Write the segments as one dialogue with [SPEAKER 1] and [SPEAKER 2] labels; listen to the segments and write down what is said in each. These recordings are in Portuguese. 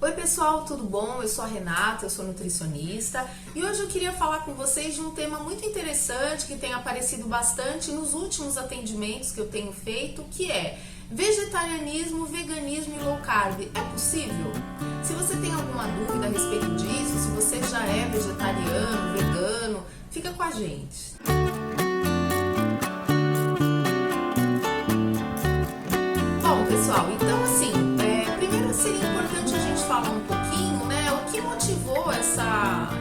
[SPEAKER 1] Oi pessoal, tudo bom? Eu sou a Renata, eu sou nutricionista e hoje eu queria falar com vocês de um tema muito interessante que tem aparecido bastante nos últimos atendimentos que eu tenho feito, que é vegetarianismo, veganismo e low carb. É possível? Se você tem alguma dúvida a respeito disso, se você já é vegetariano, vegano, fica com a gente. Bom pessoal, então assim, primeiro seria importante a gente falar um pouquinho, né, o que motivou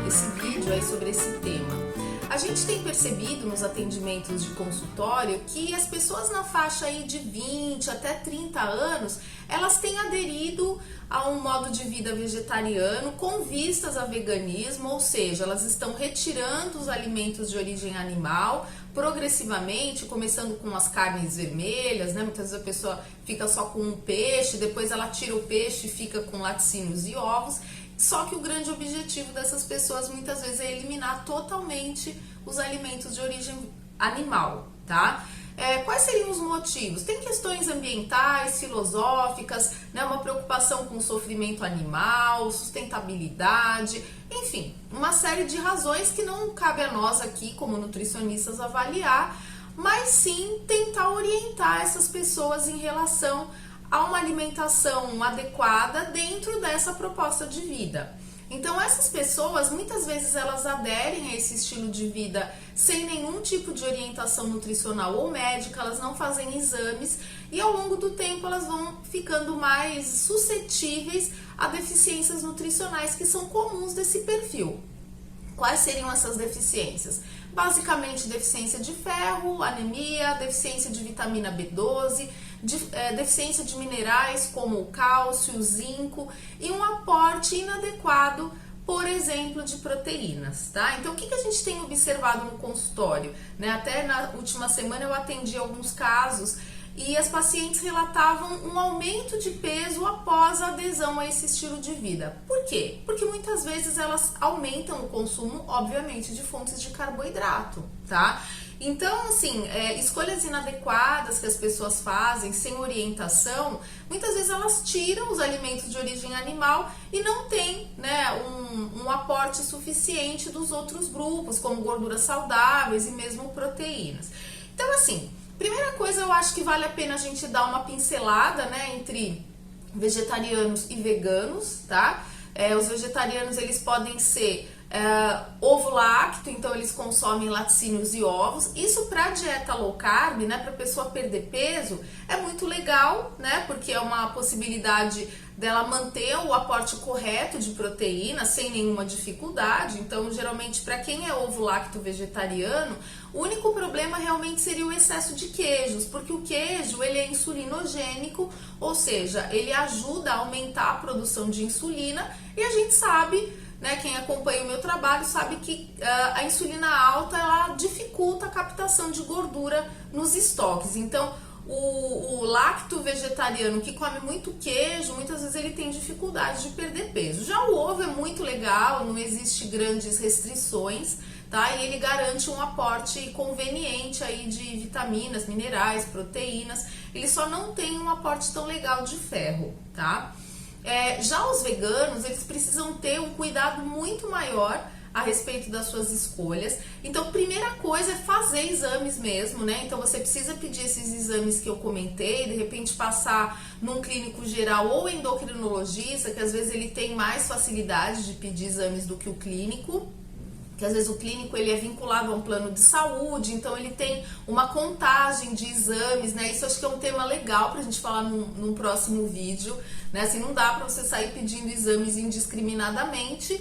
[SPEAKER 1] esse vídeo aí sobre esse tema. A gente tem percebido nos atendimentos de consultório que as pessoas na faixa aí de 20 até 30 anos, elas têm aderido a um modo de vida vegetariano com vistas a veganismo, ou seja, elas estão retirando os alimentos de origem animal progressivamente, começando com as carnes vermelhas, né? Muitas vezes a pessoa fica só com um peixe, depois ela tira o peixe e fica com laticínios e ovos. Só que o grande objetivo dessas pessoas muitas vezes é eliminar totalmente os alimentos de origem animal, tá? Quais seriam os motivos? Tem questões ambientais, filosóficas, né, uma preocupação com o sofrimento animal, sustentabilidade, enfim, uma série de razões que não cabe a nós aqui como nutricionistas avaliar, mas sim tentar orientar essas pessoas em relação a uma alimentação adequada dentro dessa proposta de vida. Então essas pessoas, muitas vezes elas aderem a esse estilo de vida sem nenhum tipo de orientação nutricional ou médica, elas não fazem exames e ao longo do tempo elas vão ficando mais suscetíveis a deficiências nutricionais que são comuns desse perfil. Quais seriam essas deficiências? Basicamente deficiência de ferro, anemia, deficiência de vitamina B12, deficiência de minerais como o cálcio, o zinco e um aporte inadequado, por exemplo, de proteínas, tá? Então, o que a gente tem observado no consultório, né? Até na última semana eu atendi alguns casos e as pacientes relatavam um aumento de peso após a adesão a esse estilo de vida. Por quê? Porque muitas vezes elas aumentam o consumo, obviamente, de fontes de carboidrato, tá? Então, assim, escolhas inadequadas que as pessoas fazem sem orientação, muitas vezes elas tiram os alimentos de origem animal e não tem, né, um aporte suficiente dos outros grupos, como gorduras saudáveis e mesmo proteínas. Então, assim, primeira coisa, eu acho que vale a pena a gente dar uma pincelada, né, entre vegetarianos e veganos, tá? Os vegetarianos, eles podem ser ovo lácteo, então eles consomem laticínios e ovos. Isso para dieta low carb, né, para pessoa perder peso, é muito legal, né, porque é uma possibilidade dela manter o aporte correto de proteína sem nenhuma dificuldade. Então, geralmente, para quem é ovo lácteo vegetariano, o único problema realmente seria o excesso de queijos, porque o queijo, ele é insulinogênico, ou seja, ele ajuda a aumentar a produção de insulina e a gente sabe, né, quem acompanha o meu trabalho sabe que a insulina alta, ela dificulta a captação de gordura nos estoques. Então, o lacto vegetariano que come muito queijo, muitas vezes ele tem dificuldade de perder peso. Já o ovo é muito legal, não existe grandes restrições, tá? E ele garante um aporte conveniente aí de vitaminas, minerais, proteínas. Ele só não tem um aporte tão legal de ferro, tá? Já os veganos, eles precisam ter um cuidado muito maior a respeito das suas escolhas. Então, primeira coisa é fazer exames mesmo, né? Então, você precisa pedir esses exames que eu comentei, de repente passar num clínico geral ou endocrinologista, que às vezes ele tem mais facilidade de pedir exames do que o clínico, que às vezes o clínico ele é vinculado a um plano de saúde, então ele tem uma contagem de exames, né? Isso acho que é um tema legal pra gente falar num próximo vídeo, né? Assim, não dá pra você sair pedindo exames indiscriminadamente.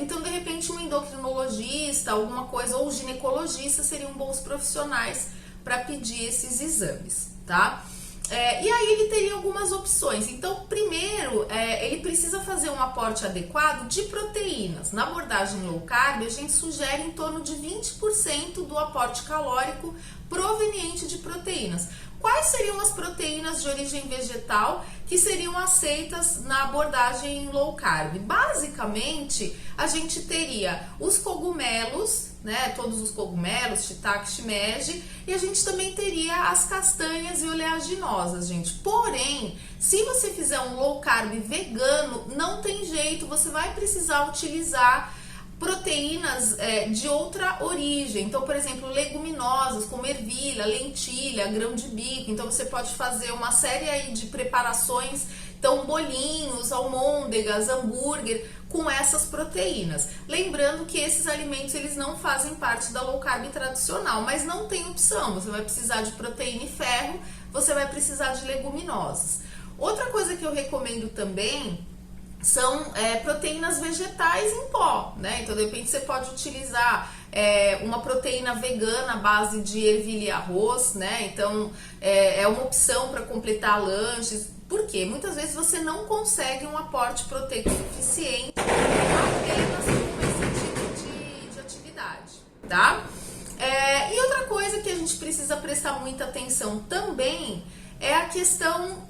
[SPEAKER 1] Então, de repente, um endocrinologista, alguma coisa, ou ginecologista seriam bons profissionais para pedir esses exames, tá? E aí ele teria algumas opções. Então, primeiro, ele precisa fazer um aporte adequado de proteínas. Na abordagem low carb, a gente sugere em torno de 20% do aporte calórico proveniente de proteínas. quais seriam as proteínas de origem vegetal que seriam aceitas na abordagem low carb? Basicamente, a gente teria os cogumelos, né, todos os cogumelos, shiitake, shimeji, e a gente também teria as castanhas e oleaginosas, gente. Porém, se você fizer um low carb vegano, não tem jeito, você vai precisar utilizar proteínas de outra origem. Então, por exemplo, leguminosas como ervilha, lentilha, grão de bico. Então, você pode fazer uma série aí de preparações, então bolinhos, almôndegas, hambúrguer, com essas proteínas. Lembrando que esses alimentos eles não fazem parte da low carb tradicional, mas não tem opção. Você vai precisar de proteína e ferro, você vai precisar de leguminosas. Outra coisa que eu recomendo também são proteínas vegetais em pó, né? Então, de repente, você pode utilizar uma proteína vegana à base de ervilha e arroz, né? Então, é uma opção para completar lanches. Por quê? Muitas vezes você não consegue um aporte proteico suficiente apenas com esse tipo de atividade, tá? E outra coisa que a gente precisa prestar muita atenção também é a questão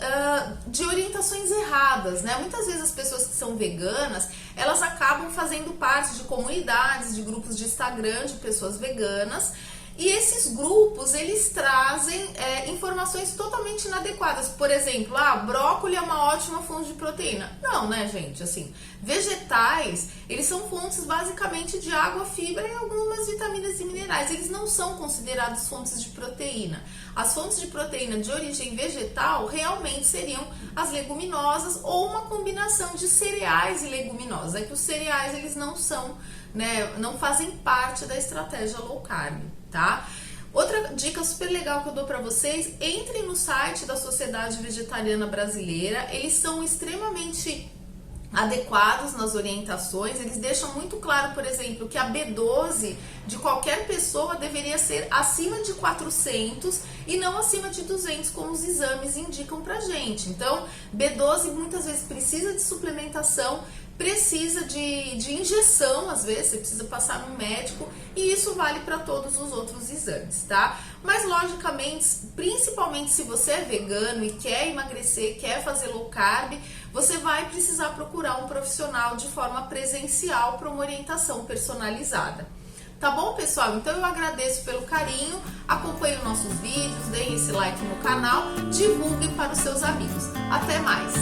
[SPEAKER 1] de orientações erradas, né? Muitas vezes as pessoas que são veganas, elas acabam fazendo parte de comunidades, de grupos de Instagram de pessoas veganas, e esses grupos, eles trazem informações totalmente inadequadas. Por exemplo, brócolis é uma ótima fonte de proteína. Não, né, gente? Assim, vegetais, eles são fontes basicamente de água, fibra e algumas vitaminas e minerais. Eles não são considerados fontes de proteína. As fontes de proteína de origem vegetal realmente seriam as leguminosas ou uma combinação de cereais e leguminosas. É que os cereais, eles não são, né, não fazem parte da estratégia low carb, tá? Outra dica super legal que eu dou para vocês, entrem no site da Sociedade Vegetariana Brasileira, eles são extremamente adequados nas orientações, eles deixam muito claro, por exemplo, que a B12 de qualquer pessoa deveria ser acima de 400 e não acima de 200, como os exames indicam pra gente. Então, B12 muitas vezes precisa de suplementação, precisa de injeção, às vezes você precisa passar no médico, e isso vale para todos os outros exames, tá? Mas logicamente, principalmente se você é vegano e quer emagrecer, quer fazer low carb, você vai precisar procurar um profissional de forma presencial para uma orientação personalizada. Tá bom, pessoal? Então eu agradeço pelo carinho, acompanhem nossos vídeos, deem esse like no canal, divulguem para os seus amigos. Até mais!